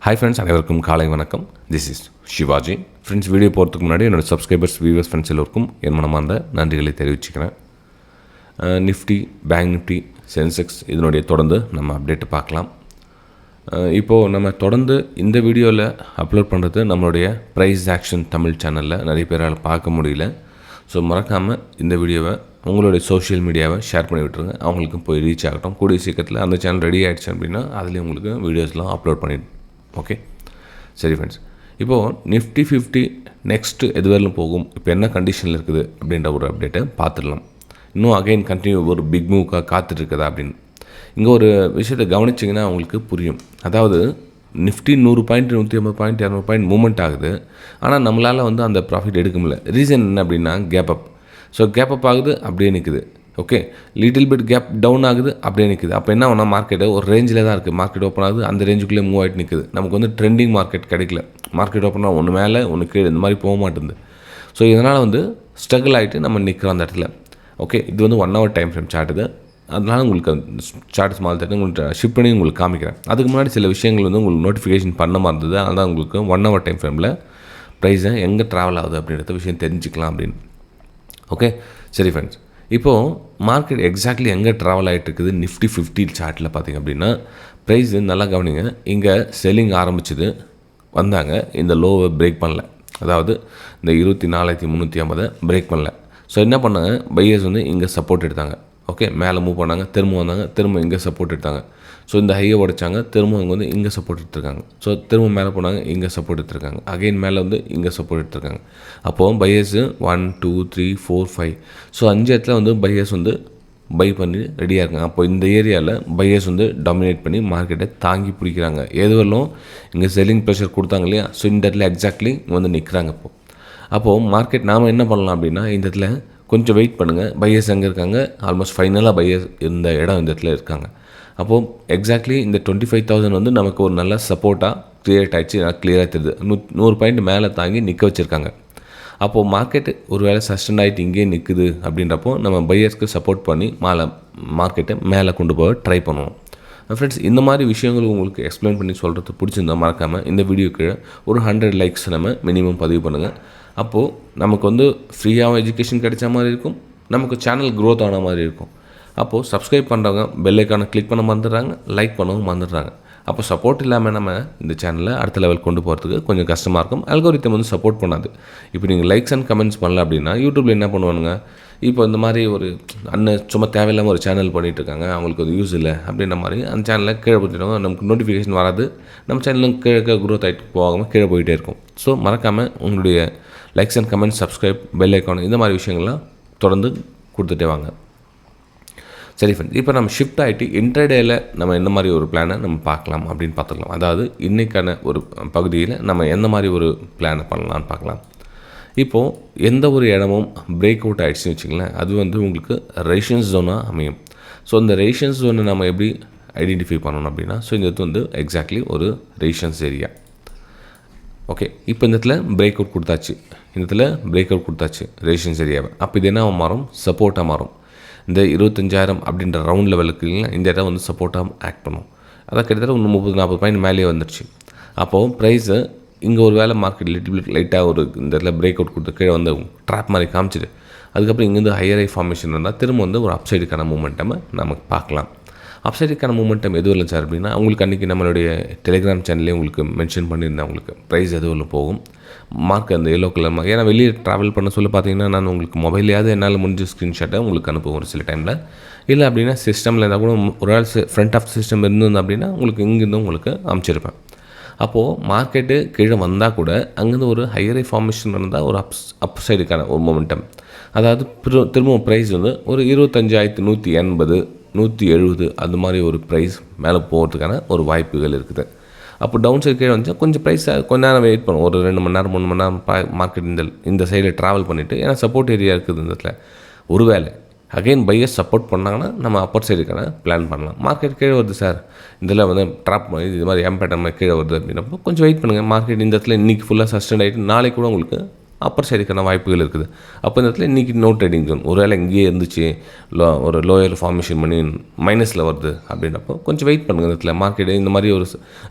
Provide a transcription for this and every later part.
Hi friends, அனைவருக்கும் காலை வணக்கம். This is Shivaji. Friends, video போகிறதுக்கு முன்னாடி என்னோடய சப்ஸ்கிரைபர்ஸ், வியூவர்ஸ், ஃப்ரெண்ட்ஸ் எல்லோருக்கும் என் மனமார்ந்த நன்றிகளை தெரிவிச்சுக்கிறேன். நிஃப்டி, பேங்க் நிஃப்டி, சென்செக்ஸ் இதனுடைய தொடர்ந்து நம்ம அப்டேட்டு பார்க்கலாம். இப்போது நம்ம தொடர்ந்து இந்த வீடியோவில் அப்லோட் பண்ணுறது நம்மளுடைய ப்ரைஸ் ஆக்ஷன் தமிழ் சேனலில் நிறைய பேரால் பார்க்க முடியல. ஸோ மறக்காமல் இந்த வீடியோவை உங்களுடைய சோஷியல் மீடியாவை ஷேர் பண்ணி விட்டுருங்க. அவங்களுக்கும் போய் ரீச் ஆகட்டும். கூடிய சீக்கிரத்தில் அந்த சேனல் ரெடி ஆகிடுச்சு அப்படின்னா அதுலேயும் உங்களுக்கு வீடியோஸ்லாம் அப்லோட் பண்ணிவிடும். ஓகே, சரி ஃப்ரெண்ட்ஸ், இப்போது நிஃப்டி 50 நெக்ஸ்ட்டு எது வரலும் போகும், இப்போ என்ன கண்டிஷனில் இருக்குது அப்படின்ற ஒரு அப்டேட்டை பார்த்துடலாம். இன்னும் அகைன் கண்டினியூ ஒரு பிக் மூவ்க்காக காத்துட்ருக்குதா அப்படின்னு இங்கே ஒரு விஷயத்தை கவனிச்சிங்கன்னா அவங்களுக்கு புரியும். அதாவது Nifty 100 point, 150 point, 200 point movement ஆகுது. ஆனால் நம்மளால் அந்த ப்ராஃபிட் எடுக்க முடியல. ரீசன் என்ன அப்படின்னா gap up. So gap up ஆகுது, அப்படியே நிற்குது. Okay, little bit gap down ஆகுது, அப்படியே நிற்குது. அப்போ என்ன ஆகுனா மார்க்கெட்டு ஒரு ரேஞ்சில் தான் இருக்குது. மார்க்கெட் ஓப்பன் ஆகுது, அந்த ரேஞ்சுக்குள்ளே மூவ் ஆகிட்டு நிற்குது. நமக்கு ட்ரெண்டிங் மார்க்கெட் கிடைக்கல. மார்க்கெட் ஓப்பன் ஆகும், ஒன்று மேலே ஒன்று கீழே, இந்த மாதிரி போக மாட்டேங்குது. ஸோ இதனால் ஸ்ட்ரகிள் ஆகிட்டு நம்ம நிற்கிறோம் அந்த இடத்துல. ஓகே, இது 1 hour டைம் ஃப்ரேம் சார்ட் இது. அதனால் உங்களுக்கு சார்ட் ஸ்மால் தட்டு உங்களுக்கு ஷிஃப்ட் பண்ணி உங்களுக்கு காமிக்கிறேன். அதுக்கு முன்னாடி சில விஷயங்கள் உங்களுக்கு நோட்டிஃபிகேஷன் பண்ண மாதிரி இருந்தது. அதனால் தான் உங்களுக்கு 1 hour டைம் ஃப்ரேமில் ப்ரைஸை எங்கே ட்ராவல் ஆகுது அப்படின்றத விஷயம் தெரிஞ்சுக்கலாம் அப்படின்னு. ஓகே, சரி ஃப்ரெண்ட்ஸ், இப்போது மார்க்கெட் எக்ஸாக்ட்லி எங்கே ட்ராவல் ஆகிட்டு இருக்குது நிஃப்டி 50 சார்ட்டில் பார்த்திங்க அப்படின்னா ப்ரைஸ் நல்லா கவனிங்க. இங்கே செல்லிங் ஆரம்பிச்சது, வந்தாங்க, இந்த லோவை பிரேக் பண்ணல. அதாவது இந்த 24,350 பிரேக் பண்ணல. ஸோ என்ன பண்ணாங்க, பையர்ஸ் இங்கே சப்போர்ட் எடுத்தாங்க. ஓகே, மேலே மூவ் பண்ணாங்க, திரும்ப வந்தாங்க, திரும்ப இங்கே சப்போர்ட் எடுத்தாங்க. ஸோ இந்த ஹையை உடைச்சாங்க, திரும்ப அவங்க இங்கே சப்போர்ட் எடுத்துருக்காங்க. ஸோ திரும்ப மேலே போனாங்க, இங்கே சப்போர்ட் எடுத்துருக்காங்க. அகைன் மேலே இங்கே சப்போர்ட் எடுத்துருக்காங்க. அப்போது பையர்ஸு 1 2 3 4 5 ஸோ 5 இடத்துல பையர்ஸ் பை பண்ணி ரெடியாக இருக்காங்க. அப்போ இந்த ஏரியாவில் பையர்ஸ் டாமினேட் பண்ணி மார்க்கெட்டை தாங்கி பிடிக்கிறாங்க. எதுவரையும் இங்கே செல்லிங் ப்ரெஷர் கொடுத்தாங்க இல்லையா, ஸோ இந்த இடத்துல எக்ஸாக்ட்லி நிற்கிறாங்க. அப்போது மார்க்கெட் நாம் என்ன பண்ணலாம் அப்படின்னா, இந்த இடத்துல கொஞ்சம் வெயிட் பண்ணுங்கள். பையர்ஸ் எங்கே இருக்காங்க, ஆல்மோஸ்ட் ஃபைனலாக பையர்ஸ் இந்த இடம் இந்த இடத்துல இருக்காங்க. அப்போது எக்ஸாக்ட்லி இந்த 25,000 நமக்கு ஒரு நல்ல சப்போர்ட்டாக க்ரியேட் ஆகிடுச்சு. நல்லா கிளியராக தெரியுது. 100 பாயிண்ட் மேலே தாங்கி நிற்க வச்சுருக்காங்க. அப்போது மார்க்கெட்டு ஒரு வேளை சஸ்டெண்ட் ஆகிட்டு இங்கே நிற்குது அப்படின்றப்போ நம்ம பையர்ஸ்க்கு சப்போர்ட் பண்ணி மார்க்கெட்டை மேலே கொண்டு போக ட்ரை பண்ணுவோம். ஃப்ரெண்ட்ஸ், இந்த மாதிரி விஷயங்கள் உங்களுக்கு எக்ஸ்பிளைன் பண்ணி சொல்கிறது பிடிச்சிருந்தா மறக்காமல் இந்த வீடியோ கீழே ஒரு 100 லைக்ஸ் நம்ம மினிமம் பதிவு பண்ணுங்கள். அப்போது நமக்கு ஃப்ரீயாக எஜுகேஷன் கிடைச்ச மாதிரி இருக்கும், நமக்கு சேனல் க்ரோத் ஆன மாதிரி இருக்கும். அப்போது சப்ஸ்கிரைப் பண்ணுறவங்க பெல் ஐக்கானை கிளிக் பண்ண மறந்துடுறாங்க, லைக் பண்ணவும் மறந்துடுறாங்க. அப்போ சப்போர்ட் இல்லாமல் நம்ம இந்த சேனலை அடுத்த லெவல் கொண்டு போகிறதுக்கு கொஞ்சம் கஷ்டமாக இருக்கும். அல்கோரித்தம் சப்போர்ட் பண்ணாது. இப்போ நீங்கள் லைக்ஸ் அண்ட் கமெண்ட்ஸ் பண்ணல அப்படின்னா யூடியூப்பில் என்ன பண்ணுவானுங்க, இப்போ இந்த மாதிரி ஒரு சும்மா தேவையில்லாமல் ஒரு சேனல் பண்ணிகிட்ருக்காங்க, அவங்களுக்கு யூஸ் இல்லை அப்படின்ற மாதிரி அந்த சேனலை கீழே போட்டுருவாங்க. நமக்கு நோட்டிஃபிகேஷன் வராது, நம்ம சேனலும் கீழே க்ரோத் ஆகிட்டு போகாமல் கீழே போயிட்டே இருக்கும். ஸோ மறக்காமல் உங்களுடைய likes and comments, subscribe, bell icon இந்த மாதிரி விஷயங்கள்லாம் தொடர்ந்து கொடுத்துட்டே வாங்க. சரி ஃப்ரெண்ட்ஸ், இப்போ நம்ம ஷிஃப்ட் ஆகிட்டு இன்ட்ராடேயில் நம்ம எந்த மாதிரி ஒரு பிளானை நம்ம பார்க்கலாம் அப்படின்னு பார்த்துக்கலாம். அதாவது இன்றைக்கான ஒரு பகுதியில் நம்ம எந்த மாதிரி ஒரு பிளானை பண்ணலான்னு பார்க்கலாம். இப்போது எந்த ஒரு இடமும் பிரேக் அவுட் ஆகிடுச்சுன்னு வச்சுங்களேன், அது உங்களுக்கு ரெசிஸ்டன்ஸ் ஜோனாக அமையும். ஸோ இந்த ரெசிஸ்டன்ஸ் ஜோனை நம்ம எப்படி ஐடென்டிஃபை பண்ணணும் அப்படின்னா, ஸோ இந்த இடத்து எக்ஸாக்ட்லி ஒரு ரெசிஸ்டன்ஸ் ஏரியா. ஓகே, இப்போ இந்த இடத்துல பிரேக் அவுட் கொடுத்தாச்சு, இந்த இடத்துல பிரேக் அவுட் கொடுத்தாச்சு ரெசிஸ்டன்ஸ் ஏரியாவை. அப்போ இது என்ன மாறும், சப்போர்ட்டாக மாறும். இந்த 25,000 அப்படின்ற ரவுண்ட் லெவலுக்கு இந்த இடம் சப்போர்ட்டாக ஆக்ட் பண்ணும். அதான் கிட்டத்தட்ட 30-40 பாயிண்ட் மேலேயே வந்துடுச்சு. அப்போது ப்ரைஸு இங்கே ஒரு வேளை மார்க்கெட் லைட்டாக ஒரு இந்த இடத்துல பிரேக் அவுட் கொடுத்து கீழே ட்ராப் மாதிரி காமிச்சிட்டு அதுக்கப்புறம் இங்கேருந்து ஹையர் ஐ ஃபார்மேஷன் இருந்தால் திரும்ப ஒரு அப்சைடுக்கான மூமெண்ட்டை நமக்கு பார்க்கலாம். அப்சைடுக்கான மூமெண்டம் எதுவும் இல்லை சார் அப்படின்னா, உங்களுக்கு அன்றைக்கி நம்மளுடைய டெலிகிராம் சேனல்லே உங்களுக்கு மென்ஷன் பண்ணியிருந்தேன். உங்களுக்கு ப்ரைஸ் எதுவும் போகும், மார்க் அந்த எல்லோ கலர் மார்க். ஏன்னா வெளியே ட்ராவல் பண்ண சொல்லி பார்த்தீங்கன்னா நான் உங்களுக்கு மொபைலையாவது என்னால் முடிஞ்ச ஸ்க்ரீன்ஷாட்டை உங்களுக்கு அனுப்புவோம் ஒரு சில டைமில். இல்லை அப்படின்னா சிஸ்டமில் இருந்தால் கூட ஒரு ஆள் ஃப்ரண்ட் ஆஃப் சிஸ்டம் இருந்தது அப்படின்னா உங்களுக்கு இங்கேருந்து உங்களுக்கு அனுப்பிச்சிருப்பேன். அப்போது மார்க்கெட்டு கீழே வந்தால் கூட அங்கேருந்து ஒரு ஹையர் ஐ ஃபார்மேஷன் இருந்தால் ஒரு அப் சைடுக்கான ஒரு மொமெண்டம். அதாவது திரும்பவும் ப்ரைஸ் ஒரு 25,180 170 அது மாதிரி ஒரு ப்ரைஸ் மேலே போகிறதுக்கான ஒரு வாய்ப்புகள் இருக்குது. அப்போ டவுன் சைடு கீழே வந்துச்சா கொஞ்சம் ப்ரைஸ் கொஞ்ச நேரம் வெயிட் பண்ணும், ஒரு 2 மணி நேரம் 3 மணி நேரம் மார்க்கெட் இந்த சைடில் ட்ராவல் பண்ணிவிட்டு, ஏன்னா சப்போர்ட் ஏரியா இருக்குது இந்த இடத்துல. ஒரு வேளை அகைன் பையர்ஸ் சப்போர்ட் பண்ணாங்கன்னா நம்ம அப்பர் சைடுக்கான பிளான் பண்ணலாம். மார்க்கெட் கீழே வருது சார், இதில் ட்ராப் பண்ணி இது மாதிரி எம்பேட்டர் மாதிரி கீழே வருது அப்படின்னப்போ கொஞ்சம் வெயிட் பண்ணுங்கள். மார்க்கெட் இந்த இடத்துல இன்றைக்கி ஃபுல்லாக சஸ்டெண்ட் ஆகிட்டு நாளைக்கு கூட உங்களுக்கு அப்பர் சைடுக்கான வாய்ப்புகள் இருக்குது. அப்போ இந்த இடத்துல இன்றைக்கி நோ ட்ரேடிங் ஜோன், ஒரு வேளை இங்கேயே இருந்துச்சு ஒரு லோயர் ஃபார்மேஷன் பண்ணி மைனஸில் வருது அப்படின்றப்போ கொஞ்சம் வெயிட் பண்ணுங்கள். இந்த இடத்துல மார்க்கெட்டு இந்த மாதிரி ஒரு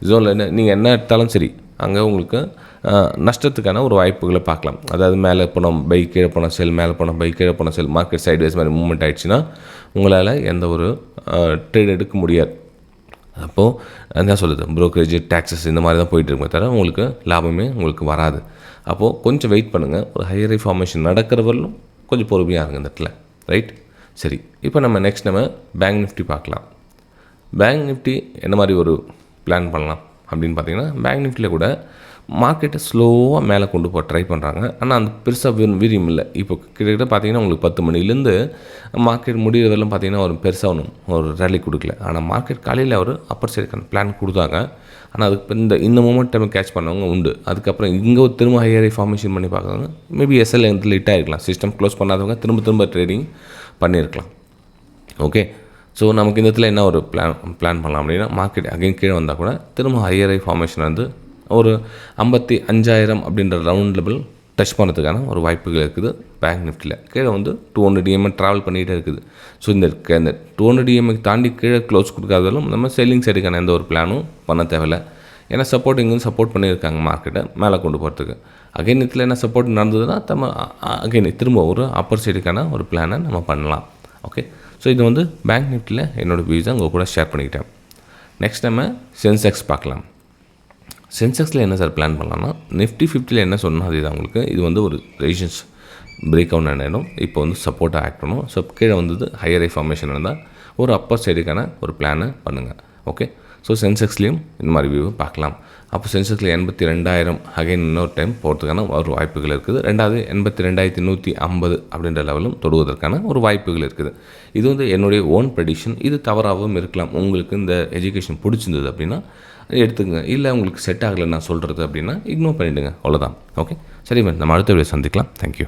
ஜோனில் நீங்கள் என்ன எடுத்தாலும் சரி அங்கே உங்களுக்கு நஷ்டத்துக்கான ஒரு வாய்ப்புகளை பார்க்கலாம். அதாவது மேலே போனோம் பை, கீழே போனால் செல், மேலே போனால் பை, கீழே போனால் செல், மார்க்கெட் சைட்வேஸ் மாதிரி மூவ்மெண்ட் ஆகிடுச்சுன்னா உங்களால் எந்த ஒரு ட்ரேட் எடுக்க முடியாது. அப்போது என்ன சொல்லுது, ப்ரோக்கரேஜ், டேக்ஸஸ் இந்த மாதிரி தான் போயிட்டுருக்குமே தவிர உங்களுக்கு லாபமே உங்களுக்கு வராது. அப்போது கொஞ்சம் வெயிட் பண்ணுங்கள். ஒரு ஹையர் ஃபார்மேஷன் நடக்கிறவர்களும் கொஞ்சம் பொறுமையாக இருங்க இந்த இடத்துல, ரைட்? சரி, இப்போ நம்ம நெக்ஸ்ட் பேங்க் நிஃப்டி பார்க்கலாம். பேங்க் நிஃப்டி என்ன மாதிரி ஒரு பிளான் பண்ணலாம் அப்படின்னு பார்த்தீங்கன்னா, பேங்க் நிஃப்டியில் கூட மார்க்கெட்டை ஸ்லோவாக மேலே கொண்டு போக ட்ரை பண்ணுறாங்க. ஆனால் அந்த பெருசாக வீரியம் இல்லை. இப்போ கிட்டத்தட்ட பார்த்தீங்கன்னா உங்களுக்கு 10 மணிலேருந்து மார்க்கெட் முடிகிறதெல்லாம் பார்த்தீங்கன்னா ஒரு பெருசாக ஒரு ரேலி கொடுக்கல. ஆனால் மார்க்கெட் காலையில் ஒரு அப்பர் சைடுக்கான பிளான் கொடுத்தாங்க. ஆனால் அதுக்கு இந்த மூமெண்ட் டைம் கேட்ச் பண்ணவங்க உண்டு. அதுக்கப்புறம் இங்கே ஒரு திரும்ப ஹையரை ஃபார்மேஷன் பண்ணி பார்க்குறவங்க மேபி எஸ்எல் வந்து லேட் ஆகிருக்கலாம். சிஸ்டம் க்ளோஸ் பண்ணாதவங்க திரும்ப ட்ரேடிங் பண்ணியிருக்கலாம். ஓகே, ஸோ நமக்கு இந்த இடத்துல என்ன ஒரு பிளான் பண்ணலாம் அப்படின்னா, மார்க்கெட் அகைன் கீழே வந்தால் கூட திரும்ப ஹையரை ஃபார்மேஷன் வந்து ஒரு 55,000 அப்படின்ற ரவுண்ட் லெவல் டச் பண்ணுறதுக்கான ஒரு வாய்ப்புகள் இருக்குது. பேங்க் நிஃப்டியில் கீழே வந்து 200 EM ட்ராவல் பண்ணிகிட்டே இருக்குது. ஸோ இந்த 200 EM தாண்டி கீழே க்ளோஸ் கொடுக்காதாலும் நம்ம செல்லிங் சைடுக்கான எந்த ஒரு பிளானும் பண்ண தேவையில்லை. ஏன்னா சப்போர்ட் பண்ணியிருக்காங்க மார்க்கெட்டை மேலே கொண்டு போகிறதுக்கு. அகைன் இதில் என்ன சப்போர்ட் நடந்ததுன்னா நம்ம அகைன் திரும்ப ஒரு அப்பர் சைடுக்கான ஒரு பிளானை நம்ம பண்ணலாம். ஓகே, ஸோ இது வந்து பேங்க் நிஃப்டியில் என்னோடய வியூஸை உங்கள் கூட ஷேர் பண்ணிக்கிட்டேன். நெக்ஸ்ட் நம்ம சென்செக்ஸ் பார்க்கலாம். சென்செக்ஸில் என்ன சார் பிளான் பண்ணலாம்னா, நிஃப்டி 50 என்ன சொன்னால் அதுதான் உங்களுக்கு. இது வந்து ஒரு ரெசிஸ்டன்ஸ் பிரேக் அவுட் ஆகிடும். இப்போ வந்து சப்போர்ட்டாக ஆக்ட் பண்ணும். ஸோ கீழே வந்தது ஹையர் ஃபார்மேஷன் இருந்தால் ஒரு அப்பர் சைடுக்கான ஒரு பிளானை பண்ணுங்கள். ஓகே, ஸோ சென்செக்ஸ்லேயும் இந்த மாதிரி வியூவை பார்க்கலாம். அப்போ சென்செக்ஸில் 82,000 அகைன் இன்னொரு டைம் போகிறதுக்கான ஒரு வாய்ப்புகள் இருக்குது. ரெண்டாவது 82,150 அப்படின்ற லெவலும் தொடுவதற்கான ஒரு வாய்ப்புகள் இருக்குது. இது வந்து என்னுடைய ஓன் ப்ரெடிக்ஷன். இது தவறாகவும் இருக்கலாம். உங்களுக்கு இந்த எஜுகேஷன் பிடிச்சிருந்தது அப்படின்னா எடுத்துங்க. இல்லை உங்களுக்கு செட் ஆகலை நான் சொல்கிறது அப்படின்னா இக்னோர் பண்ணிவிடுங்க, அவ்வளோதான். ஓகே, சரி, நம்ம அடுத்த வீடியோ சந்திக்கலாம். தேங்க்யூ.